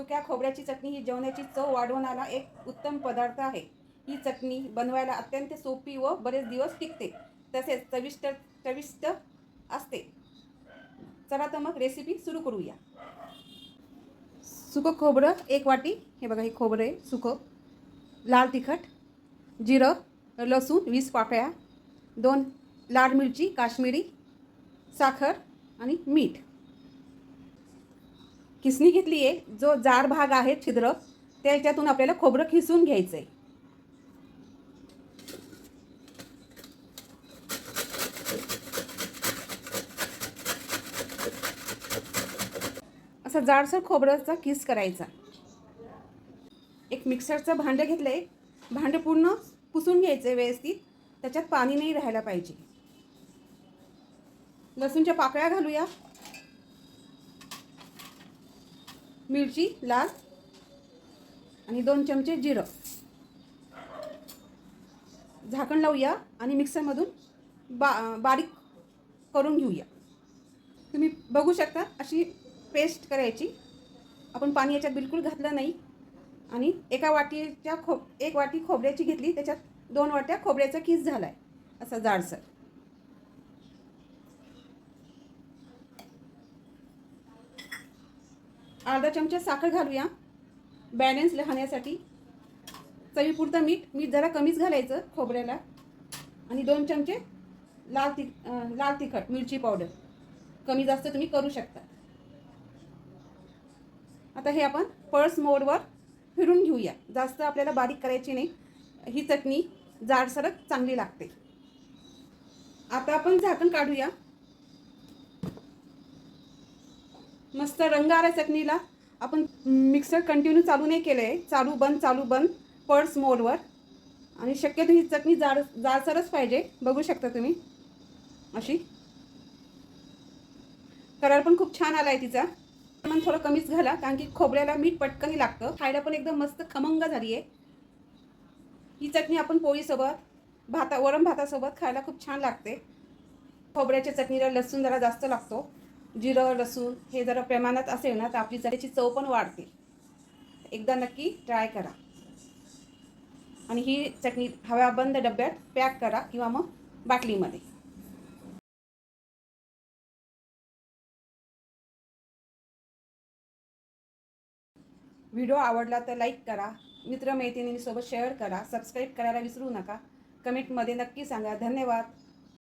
सुक्या खोबऱ्याची चटणी ही जेवणाची चव वाढवणारा एक उत्तम पदार्थ आहे. ही चटणी बनवायला अत्यंत सोपी व बरेच दिवस टिकते, तसेच चविष्ट चविष्ट असते. चला तर मग रेसिपी सुरू करूया. सुकं खोबरं 1 वाटी. हे बघा, हे खोबरं आहे सुकं. लाल तिखट, जिरं, लसूण 20 पाकळ्या, 2 लाल मिरची काश्मीरी, साखर आणि मीठ. किसणी घेतली आहे. जो जाड भाग आहे छिद्र, त्याच्यातून आपल्याला खोबरं खिसून घ्यायचं आहे. असं जाडसर खोबऱ्याचा किस करायचा. एक मिक्सरचं भांडं घेतलं आहे. भांडं पूर्ण पुसून घ्यायचं आहे व्यवस्थित. त्याच्यात पाणी नाही राहायला पाहिजे. लसूणच्या पाकळ्या घालूया. मिरची लाल आणि 2 चमचे जिरं. झाकण लावूया आणि मिक्सरमधून बारीक करून घेऊया. तुम्ही बघू शकता अशी पेस्ट करायची. आपण पाणी याच्यात बिलकुल घातलं नाही. आणि एक वाटी खोबऱ्याची घेतली, त्याच्यात 2 वाट्या खोबऱ्याचा किस झालाय असा जाडसर. अर्धा चमचा साखर घालूया बॅलन्स राहण्यासाठी. चवीपुरतं मीठ जरा कमीच घालायचं खोबऱ्याला. आणि 2 चमचे लाल तिखट मिरची पावडर. कमी जास्त तुम्ही करू शकता. आता हे आपण पळस मोडवर फिरून घेऊया. जास्त आपल्याला बारीक करायची नाही. ही चटणी जाडसरच चांगली लागते. आता आपण झाकण काढूया. मस्त रंग आला चटणीला. आपण मिक्सर कंटिन्यू चालू नाही केलं आहे. चालू बंद पळस मोडवर. आणि शक्यतो ही चटणी जाडसरच पाहिजे. बघू शकता तुम्ही अशी. कलर पण खूप छान आला आहे तिचा. पण थोडं कमीच घाला, कारण की खोबऱ्याला मीठ पटकन लागतं. खायला पण एकदम मस्त खमंग झाली आहे. ही चटणी आपण पोळीसोबत वरण भातासोबत खायला खूप छान लागते. खोबऱ्याच्या चटणीला लसूण जरा जास्त लागतो. जिरं लसूण हे जरा प्रमाणात असेल ना तर आपली चटणीची चव पण वाढते. एकदा नक्की ट्राय करा. आणि ही चटणी हवाबंद डब्यात पॅक करा किंवा मग बाटलीमध्ये. व्हिडिओ आवडला तर लाईक करा, मित्रमैत्रिणींसोबत शेअर करा, सबस्क्राईब करायला विसरू नका. कमेंटमध्ये नक्की सांगा. धन्यवाद.